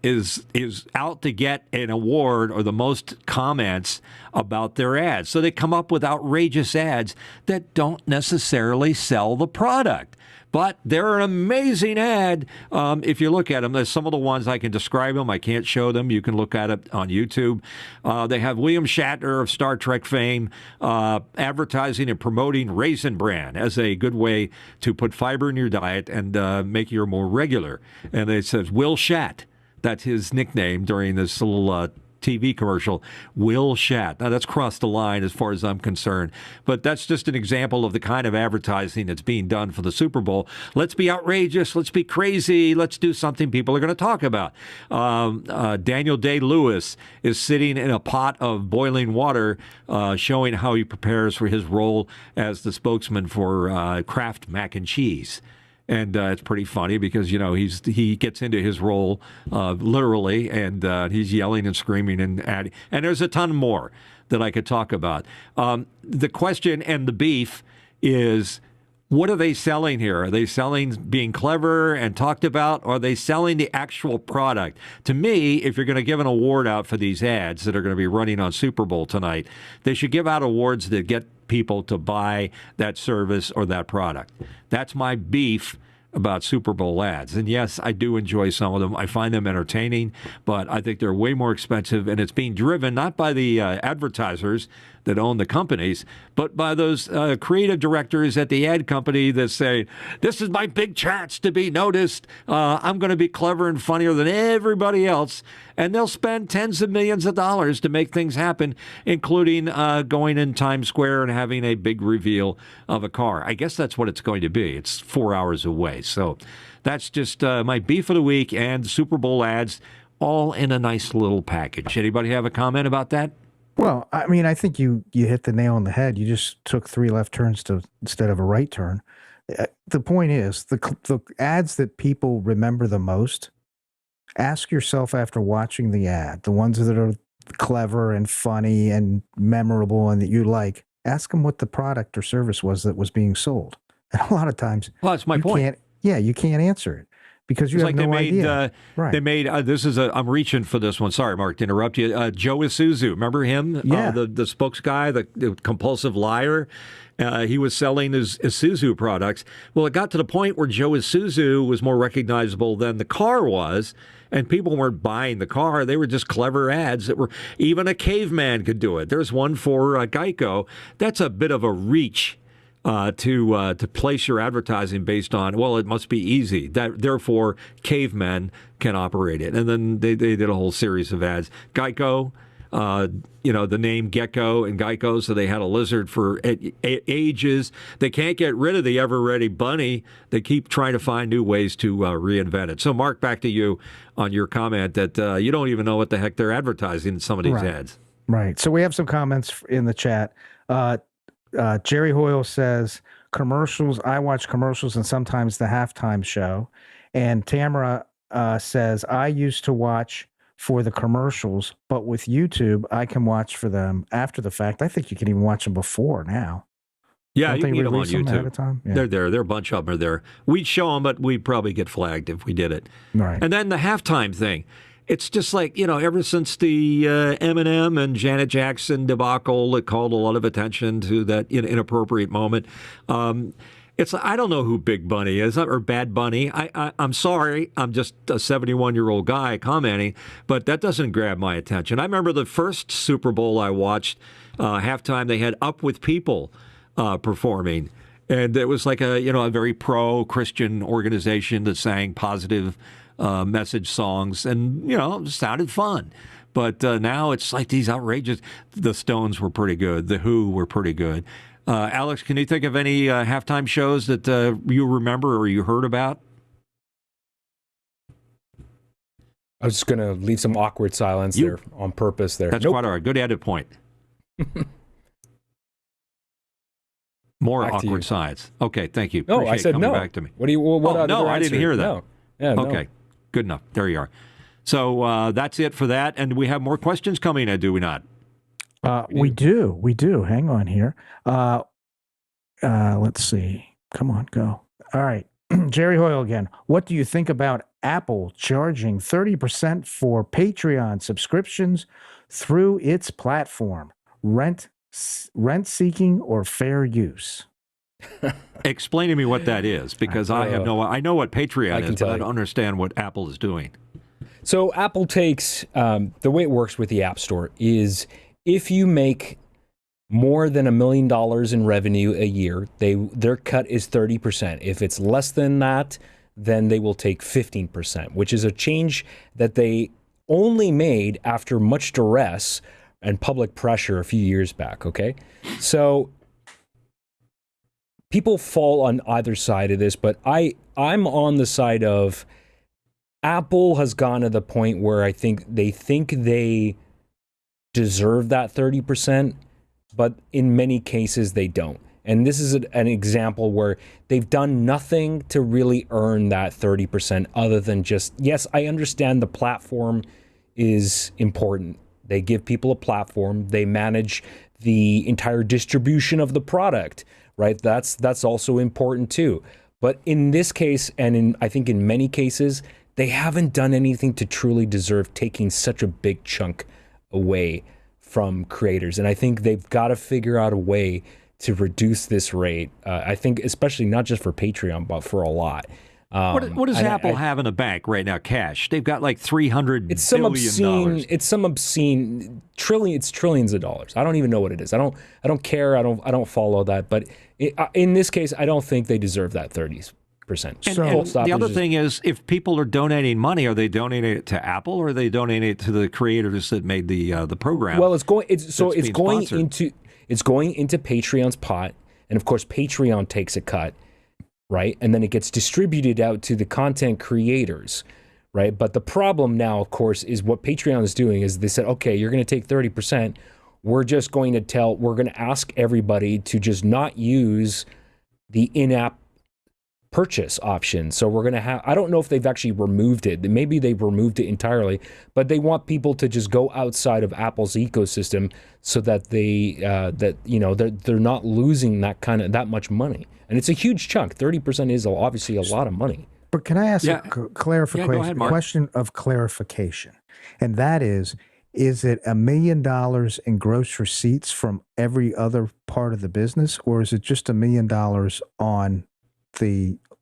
is out to get an award or the most comments about their ads. So they come up with outrageous ads that don't necessarily sell the product. But they're an amazing ad. If you look at them, there's some of the ones I can describe them. I can't show them. You can look at it on YouTube. They have William Shatner of Star Trek fame advertising and promoting Raisin Bran as a good way to put fiber in your diet and make you more regular. And it says Will Shat. That's his nickname during this little TV commercial, Will Shat. Now, that's crossed the line as far as I'm concerned. But that's just an example of the kind of advertising that's being done for the Super Bowl. Let's be outrageous. Let's be crazy. Let's do something people are going to talk about. Daniel Day-Lewis is sitting in a pot of boiling water showing how he prepares for his role as the spokesman for Kraft Mac and Cheese. And it's pretty funny because, he gets into his role literally, and he's yelling and screaming and adding. And there's a ton more that I could talk about. The question and the beef is, what are they selling here? Are they selling being clever and talked about, or are they selling the actual product? To me, if you're going to give an award out for these ads that are going to be running on Super Bowl tonight, they should give out awards that get people to buy that service or that product. That's my beef about Super Bowl ads. And yes, I do enjoy some of them. I find them entertaining, but I think they're way more expensive, and it's being driven not by the advertisers that own the companies, but by those creative directors at the ad company that say, this is my big chance to be noticed. I'm going to be clever and funnier than everybody else. And they'll spend tens of millions of dollars to make things happen, including going in Times Square and having a big reveal of a car. I guess that's what it's going to be. It's 4 hours away. So that's just my beef of the week, and Super Bowl ads, all in a nice little package. Anybody have a comment about that? Well, I mean, I think you hit the nail on the head. You just took 3 left turns instead of a right turn. The point is, the ads that people remember the most, ask yourself after watching the ad, the ones that are clever and funny and memorable and that you like, ask them what the product or service was that was being sold. And a lot of times, Well, that's my point. You can't answer it because you It's have like no they made, idea. Right. They made, I'm reaching for this one. Sorry, Mark, to interrupt you. Joe Isuzu, remember him? Yeah. The spokes guy, the compulsive liar. He was selling his Isuzu products. Well, it got to the point where Joe Isuzu was more recognizable than the car was, and people weren't buying the car. They were just clever ads that were, even a caveman could do it. There's one for Geico. That's a bit of a reach. To place your advertising based on, well, it must be easy. That therefore cavemen can operate it. And then they did a whole series of ads. Geico, the name Gecko and Geico, so they had a lizard for ages. They can't get rid of the ever-ready bunny. They keep trying to find new ways to reinvent it. So, Mark, back to you on your comment that you don't even know what the heck they're advertising in some of these ads. Right. So we have some comments in the chat. Jerry Hoyle says, commercials. I watch commercials and sometimes the halftime show. And Tamara says, I used to watch for the commercials, but with YouTube, I can watch for them after the fact. I think you can even watch them before now. Yeah, you can get them on YouTube. Ahead of time? Yeah. They're there. There are a bunch of them are there. We'd show them, but we'd probably get flagged if we did it. Right. And then the halftime thing. It's just like, ever since the Eminem and Janet Jackson debacle, it called a lot of attention to that inappropriate moment. I don't know who Big Bunny is or Bad Bunny. I'm sorry. I'm just a 71-year-old guy commenting, but that doesn't grab my attention. I remember the first Super Bowl I watched, halftime, they had Up With People performing. And it was like a very pro-Christian organization that sang positive message songs, and it sounded fun. But now it's like these outrageous. The Stones were pretty good. The Who were pretty good. Alex, can you think of any halftime shows that you remember or you heard about? I was just going to leave some awkward silence there on purpose there. That's quite all right. Good added point. More Back awkward silence. Okay, thank you. No, Appreciate I said coming no. back to me. What do you? What no, I didn't hear that. No. Yeah, okay, good enough. There you are. So that's it for that. And we have more questions coming, do we not? We do. Hang on here. Let's see. Come on, go. All right. Jerry Hoyle again. What do you think about Apple charging 30% for Patreon subscriptions through its platform? Rent-seeking or fair use? Explain to me what that is, because I know what Patreon is, but I don't understand what Apple is doing. So Apple takes, the way it works with the App Store is if you make more than $1 million in revenue a year, their cut is 30%. If it's less than that, then they will take 15%, which is a change that they only made after much duress and public pressure a few years back, okay? So people fall on either side of this, but I'm on the side of Apple has gone to the point where I think they deserve that 30%, but in many cases they don't. And this is an example where they've done nothing to really earn that 30% other than just, yes, I understand the platform is important. They give people a platform. They manage the entire distribution of the product, right? That's also important too. But in this case, and I think in many cases, they haven't done anything to truly deserve taking such a big chunk away from creators. And I think they've got to figure out a way to reduce this rate. I think especially not just for Patreon, but for a lot. What does Apple have in the bank right now? Cash? They've got like $300 billion. It's some obscene trillion. It's trillions of dollars. I don't even know what it is. I don't care. I don't follow that. But in this case, I don't think they deserve that 30%. And the other thing is, if people are donating money, are they donating it to Apple or are they donating it to the creators that made the program? Well, it's going into Patreon's pot, and of course Patreon takes a cut, right? And then it gets distributed out to the content creators, right? But the problem now, of course, is what Patreon is doing is they said, okay, you're going to take 30%. we're going to ask everybody to just not use the in-app purchase option. So we're going to have, I don't know if they've actually removed it. Maybe they've removed it entirely, but they want people to just go outside of Apple's ecosystem so that they're not losing that much money. And it's a huge chunk. 30% is obviously a lot of money. But can I ask a clarification? go ahead, Mark. Question of clarification, and that is it $1 million in gross receipts from every other part of the business, or is it just $1 million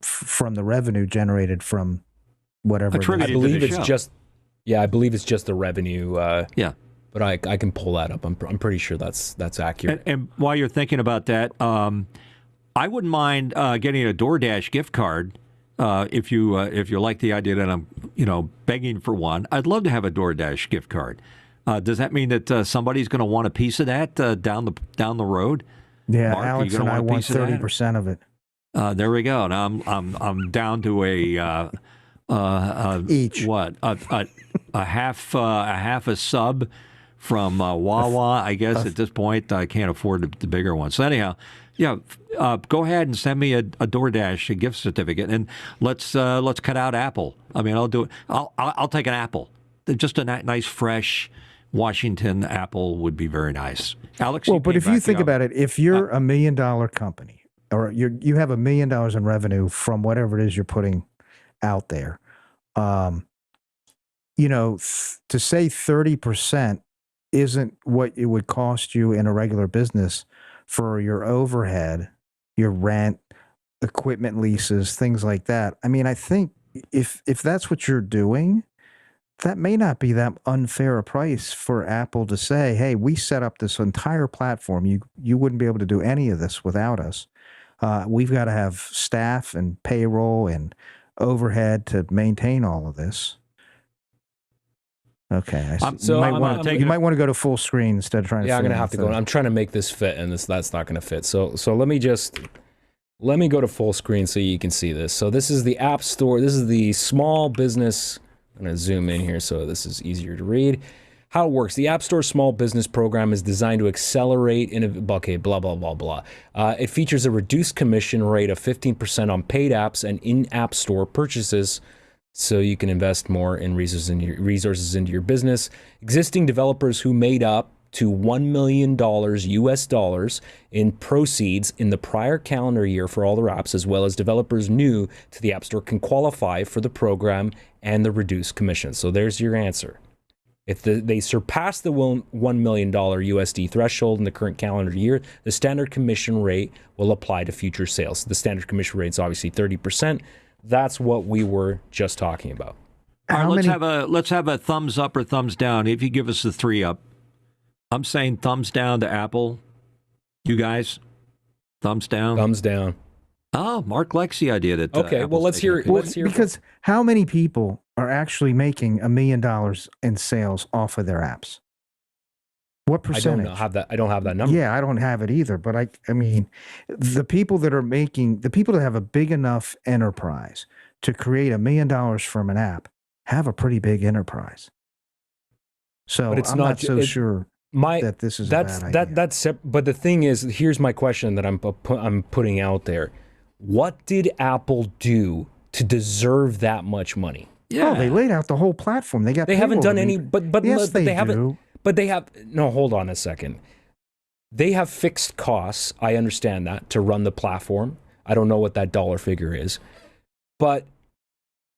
from the revenue generated from whatever? Attributed I believe to the it's show. I believe it's just the revenue. But I can pull that up. I'm pretty sure that's accurate. And while you're thinking about that, I wouldn't mind getting a DoorDash gift card if you like the idea that I'm begging for one. I'd love to have a DoorDash gift card. Does that mean that somebody's going to want a piece of that down the road? Yeah, Mark, Alex and I want 30% of it. There we go. Now I'm down to a each. What a half a sub from Wawa. I guess at this point I can't afford the bigger one. So anyhow, go ahead and send me a DoorDash gift certificate, and let's cut out Apple. I mean, I'll do it. I'll take an apple. Just a nice fresh Washington apple would be very nice. Alex. Well, but if you think about it, if you're $1 million company, or you have $1 million in revenue from whatever it is you're putting out there, to say 30% isn't what it would cost you in a regular business for your overhead, your rent, equipment leases, things like that. I mean, I think if that's what you're doing, that may not be that unfair a price for Apple to say, hey, we set up this entire platform. You wouldn't be able to do any of this without us. We've got to have staff and payroll and overhead to maintain all of this. Okay. So you might want to go to full screen instead of trying to. Yeah, I'm going to have to go. I'm trying to make this fit, and that's not going to fit. So let me go to full screen so you can see this. So this is the App Store. This is the small business. I'm going to zoom in here so this is easier to read. How it works. The App Store Small Business Program is designed to accelerate blah, blah, blah, blah. It features a reduced commission rate of 15% on paid apps and in-app store purchases, so you can invest more in resources into your business. Existing developers who made up to $1 million US dollars in proceeds in the prior calendar year for all their apps, as well as developers new to the App Store, can qualify for the program and the reduced commission. So there's your answer. If they surpass the $1 million USD threshold in the current calendar year, the standard commission rate will apply to future sales. The standard commission rate is obviously 30%. That's what we were just talking about. All right, let's have a thumbs up or thumbs down. If you give us the 3 up, I'm saying thumbs down to Apple. You guys, thumbs down. Thumbs down. Oh, Mark likes the idea that. Okay, well, let's hear. Because how many people are actually making $1 million in sales off of their apps? What percentage? I don't have that number. Yeah, I don't have it either. But I mean, the people that have a big enough enterprise to create $1 million from an app have a pretty big enterprise. So but it's I'm not so sure that this is a bad idea. But the thing is, here's my question that I'm putting out there. What did Apple do to deserve that much money? Yeah, they laid out the whole platform. They haven't done any. But yes, they haven't. do. But they have. No, hold on a second. They have fixed costs. I understand that, to run the platform. I don't know what that dollar figure is, but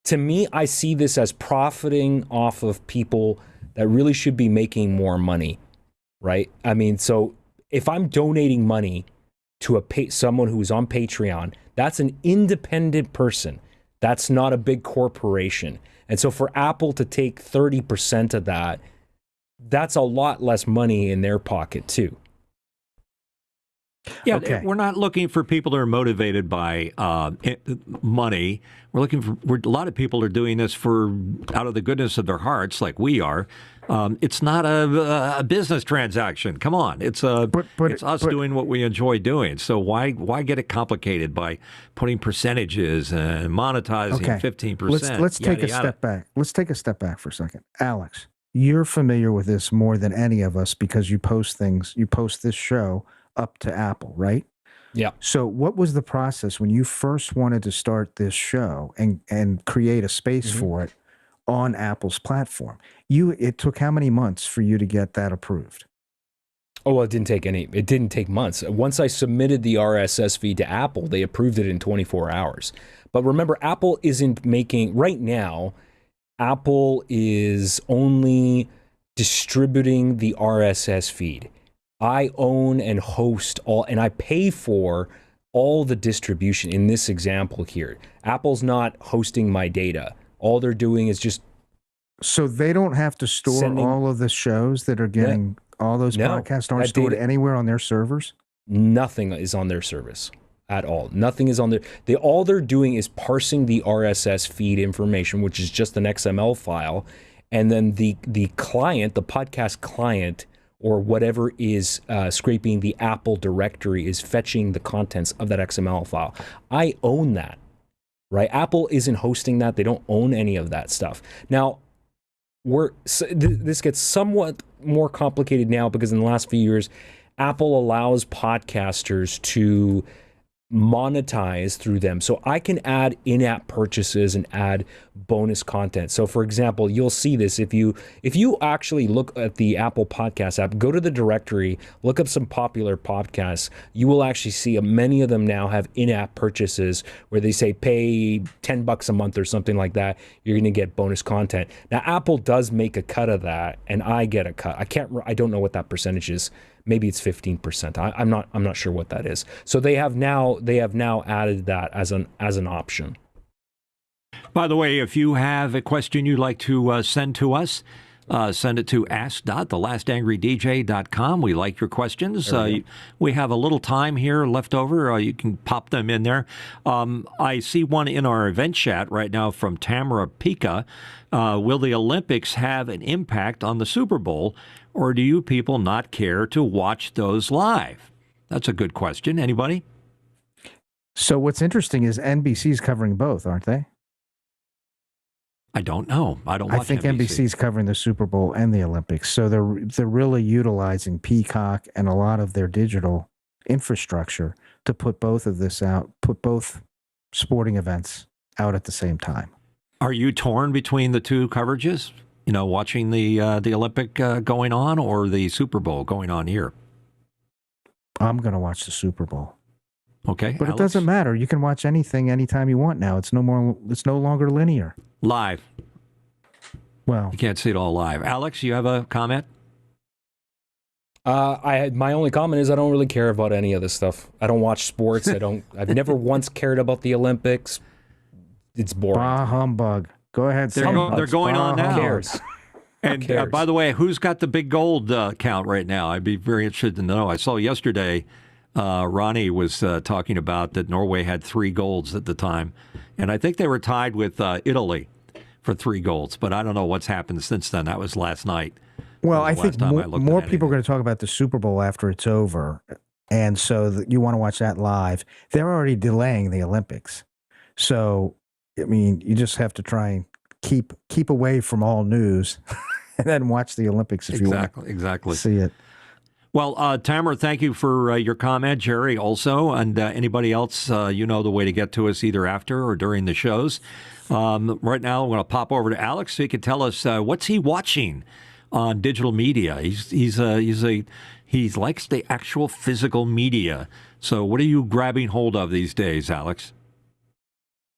to me, I see this as profiting off of people that really should be making more money, right? I mean, so if I'm donating money to someone who's on Patreon, that's an independent person. That's not a big corporation. And so for Apple to take 30% of that, that's a lot less money in their pocket too. Yeah, okay. We're not looking for people that are motivated by money. We're looking for a lot of people are doing this out of the goodness of their hearts, like we are. It's not a business transaction. Come on, it's us doing what we enjoy doing. So why get it complicated by putting percentages and monetizing 15%? Let's take a step back. Let's take a step back for a second, Alex. you're familiar with this more than any of us because you post things, you post this show up to Apple, right? Yeah. So what was the process when you first wanted to start this show and create a space for it on Apple's platform? It took how many months for you to get that approved? Oh, well, it didn't take months. Once I submitted the RSS feed to Apple, they approved it in 24 hours. But remember, Apple isn't making, right now, Apple is only distributing the RSS feed. I own and host all, and I pay for all the distribution in this example here. Apple's not hosting my data. All they're doing is just... So they don't have to store all of the shows that are getting... All those podcasts aren't stored anywhere on their servers? Nothing is on their service at all. Nothing is on there. All they're doing is parsing the RSS feed information, which is just an XML file, and then the client, the podcast client, or whatever is scraping the Apple directory is fetching the contents of that XML file. I own that, right? Apple isn't hosting that. They don't own any of that stuff. Now, this gets somewhat more complicated now because in the last few years, Apple allows podcasters to monetize through them. So I can add in-app purchases and add bonus content. So for example, you'll see this if you actually look at the Apple Podcast app, go to the directory, look up some popular podcasts, you will actually see many of them now have in-app purchases where they say pay $10 a month or something like that, you're going to get bonus content. Now Apple does make a cut of that and I get a cut. I don't know what that percentage is. Maybe it's 15%. I'm not sure what that is. So they have now added that as an option. By the way, if you have a question you'd like to send to us, send it to ask.thelastangrydj.com. We like your questions. We have a little time here left over. You can pop them in there. I see one in our event chat right now from Tamara Pika. Will the Olympics have an impact on the Super Bowl, or do you people not care to watch those live? That's a good question. Anybody? So what's interesting is NBC's covering both, aren't they? I don't know. I don't watch I think NBC. NBC's covering the Super Bowl and the Olympics. So they're really utilizing Peacock and a lot of their digital infrastructure to put both of this out, put both sporting events out at the same time. Are you torn between the two coverages? You know, watching the Olympic going on or the Super Bowl going on here? I'm going to watch the Super Bowl. Okay, but Alex? It doesn't matter. You can watch anything anytime you want now. It's no longer linear. Live. Well, you can't see it all live. Alex, you have a comment? My only comment is I don't really care about any of this stuff. I don't watch sports. I've never once cared about the Olympics. It's boring. Bah humbug. Go ahead. They're going on now. Who cares? And by the way, who's got the big gold count right now? I'd be very interested to know. I saw yesterday Ronnie was talking about that Norway had 3 golds at the time. And I think they were tied with Italy for 3 golds. But I don't know what's happened since then. That was last night. Well, I think more people are going to talk about the Super Bowl after it's over. And so you want to watch that live. They're already delaying the Olympics. So, I mean, you just have to try and keep away from all news and then watch the Olympics if you want to see it. Well, Tamara, thank you for your comment. Jerry also, and anybody else, you know the way to get to us either after or during the shows. Right now, I'm going to pop over to Alex so he can tell us what's he watching on digital media. He likes the actual physical media. So what are you grabbing hold of these days, Alex?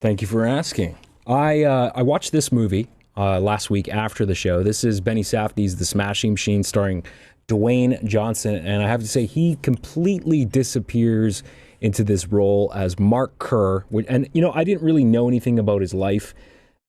Thank you for asking. I watched this movie last week after the show. This is Benny Safdie's The Smashing Machine starring Dwayne Johnson, and I have to say he completely disappears into this role as Mark Kerr. And, you know, I didn't really know anything about his life,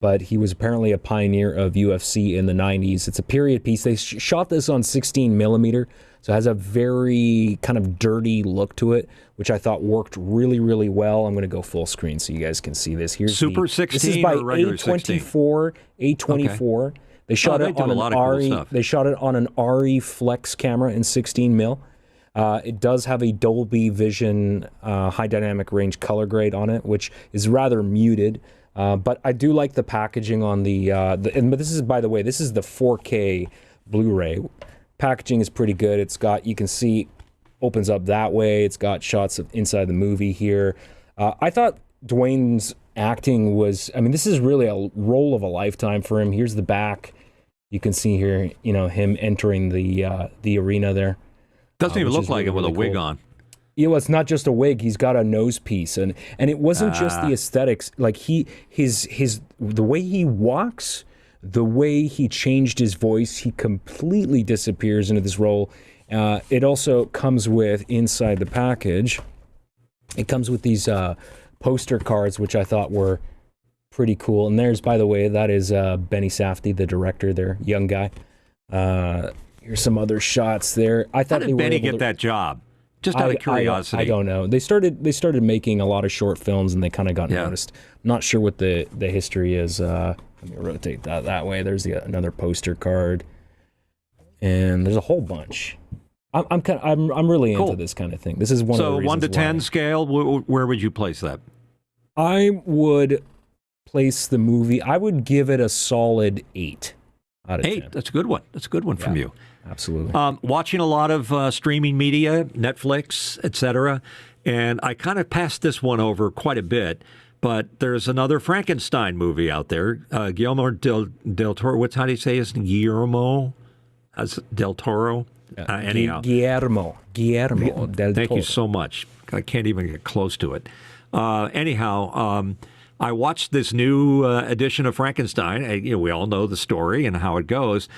but he was apparently a pioneer of UFC in the 90s. It's a period piece. They shot this on 16 millimeter, so it has a very kind of dirty look to it, which I thought worked really, really well. I'm going to go full screen so you guys can see this. Here's Super 16 This is by or regular A24. 16? A24. Okay. They shot it on an Ari. They shot it on an Ari Flex camera in 16 mil. It does have a Dolby Vision high dynamic range color grade on it, which is rather muted. But I do like the packaging on but this is, by the way, this is the 4K Blu-ray. Packaging is pretty good. It's got, you can see, opens up that way. It's got shots of inside the movie here. I thought Dwayne's acting was, I mean, this is really a role of a lifetime for him. Here's the back. You can see here, him entering the arena there. Doesn't even look like it with a wig on. It's not just a wig. He's got a nose piece, and it wasn't just the aesthetics. Like the way he walks, the way he changed his voice, he completely disappears into this role. It also comes with, inside the package, it comes with these poster cards, which I thought were pretty cool. And there's, by the way, that is Benny Safdie, the director there, young guy. Here's some other shots there. I thought How did Benny get that job? Just out of curiosity. I don't know. They started making a lot of short films, and they kind of got noticed. I'm not sure what the history is. Let me rotate that way. There's another poster card, and there's a whole bunch. I'm really into this kind of thing. This is one of the reasons 1 to 10 scale. Where would you place that? I would place the movie. I would give it a solid 8 out of 10. That's a good one. That's a good one from you. Absolutely. Watching a lot of streaming media, Netflix, etc., and I kind of passed this one over quite a bit. But there's another Frankenstein movie out there. Guillermo del Toro. How do you say his name? Guillermo del Toro. Anyhow, Guillermo del Toro. Thank you so much. I can't even get close to it. Anyhow, I watched this new edition of Frankenstein. We all know the story and how it goes.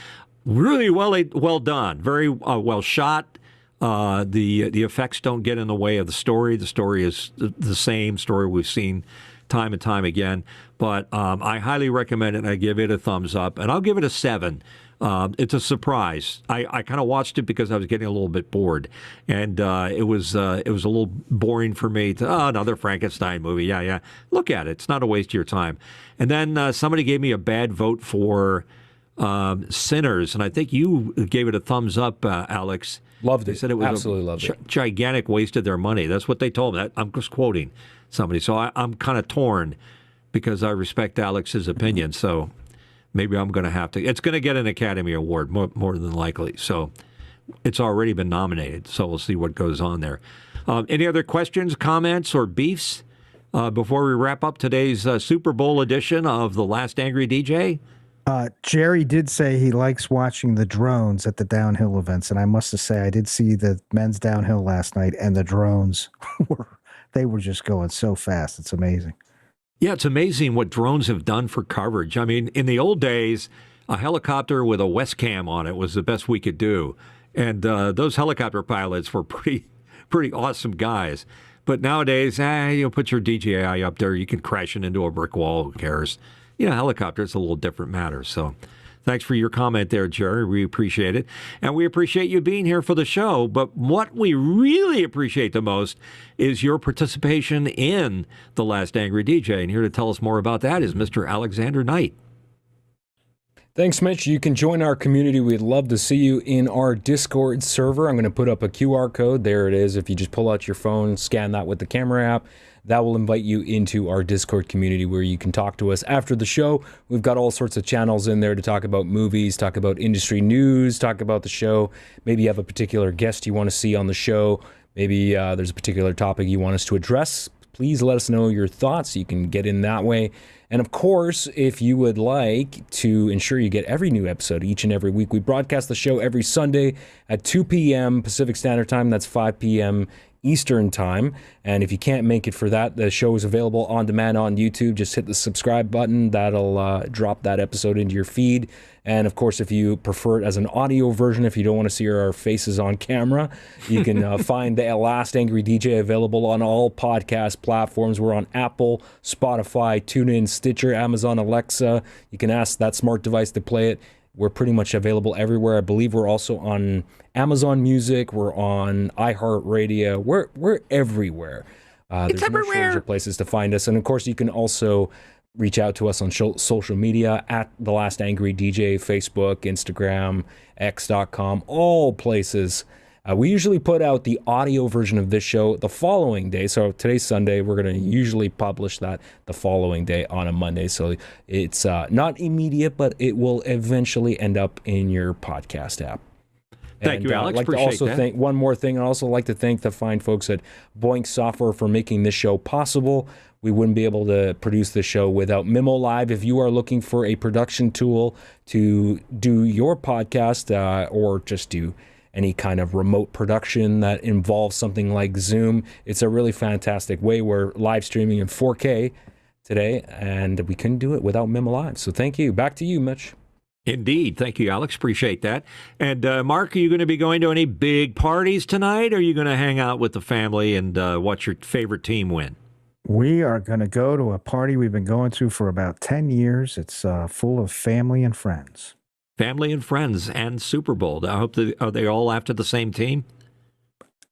Really well done. Very well shot. The effects don't get in the way of the story. The story is the same story we've seen time and time again. But I highly recommend it. I give it a thumbs up, and I'll give it a 7. It's a surprise. I kind of watched it because I was getting a little bit bored, and it was a little boring for me to another Frankenstein movie. Yeah. Look at it. It's not a waste of your time. And then somebody gave me a bad vote for Sinners, and I think you gave it a thumbs up, Alex. Loved it. They said it was absolutely loved it. Gigantic waste of their money. That's what they told me. I'm just quoting somebody. So I'm kind of torn because I respect Alex's opinion. So maybe I'm going to have to. It's going to get an Academy Award more than likely. So it's already been nominated. So we'll see what goes on there. Any other questions, comments, or beefs before we wrap up today's Super Bowl edition of The Last Angry DJ? Jerry did say he likes watching the drones at the downhill events, and I must say I did see the men's downhill last night, and the drones were just going so fast. It's amazing. Yeah, it's amazing what drones have done for coverage. I mean, in the old days, a helicopter with a Westcam on it was the best we could do, and those helicopter pilots were pretty awesome guys. But nowadays, put your DJI up there, you can crash it into a brick wall. Who cares? Helicopter's a little different matter. So thanks for your comment there, Jerry. We appreciate it. And we appreciate you being here for the show. But what we really appreciate the most is your participation in The Last Angry DJ. And here to tell us more about that is Mr. Alexander Knight. Thanks, Mitch. You can join our community. We'd love to see you in our Discord server. I'm going to put up a QR code. There it is. If you just pull out your phone, scan that with the camera app, that will invite you into our Discord community where you can talk to us after the show. We've got all sorts of channels in there to talk about movies, talk about industry news, talk about the show. Maybe you have a particular guest you want to see on the show. Maybe there's a particular topic you want us to address. Please let us know your thoughts. You can get in that way. And of course, if you would like to ensure you get every new episode each and every week, we broadcast the show every Sunday at 2 p.m. Pacific Standard Time. That's 5 p.m. Eastern Time. And if you can't make it for that, the show is available on demand on YouTube. Just hit the subscribe button. That'll drop that episode into your feed. And of course, if you prefer it as an audio version, if you don't want to see our faces on camera, you can find the Last Angry DJ available on all podcast platforms. We're on Apple, Spotify, TuneIn, Stitcher, Amazon Alexa. You can ask that smart device to play it. We're pretty much available everywhere. I believe we're also on Amazon Music. We're on iHeartRadio. We're everywhere. There's no shortage of places to find us. And of course, you can also reach out to us on social media at The Last Angry DJ, Facebook, Instagram, X.com, all places We usually put out the audio version of this show the following day. So today's Sunday. We're going to usually publish that the following day on a Monday. So it's not immediate, but it will eventually end up in your podcast app. Thank you, Alex. I'd like to Appreciate also that. thank one more thing. I'd also like to thank the fine folks at Boink Software for making this show possible. We wouldn't be able to produce this show without Mimo Live. If you are looking for a production tool to do your podcast or just do any kind of remote production that involves something like Zoom, it's a really fantastic way. We're live streaming in 4K today, and we couldn't do it without Mimo Live. So thank you. Back to you, Mitch. Indeed. Thank you, Alex. Appreciate that. And Mark, are you going to be going to any big parties tonight, or are you going to hang out with the family and watch your favorite team win? We are going to go to a party we've been going to for about 10 years. It's full of family and friends. Family and friends and Super Bowl. I hope are they all after the same team?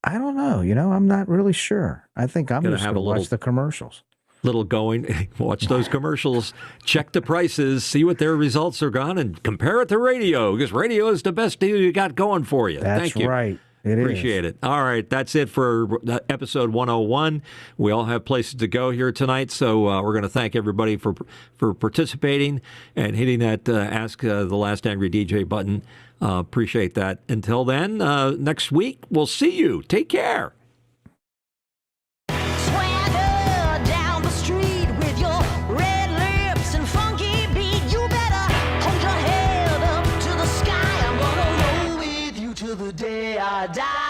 I don't know. I'm not really sure. I think I'm Gonna just have going to a watch the commercials. Little going, watch those commercials, check the prices, see what their results are gone, and compare it to radio, because radio is the best deal you got going for you. That's Thank you. right. It Appreciate it. All right, that's it for episode 101. We all have places to go here tonight, so we're going to thank everybody for participating and hitting that Ask the Last Angry DJ button. Appreciate that. Until then, next week, we'll see you. Take care. Swagger down the street with your red lips and funky beat. You better hold your head up to the sky. I'm gonna roll with you till the day I die.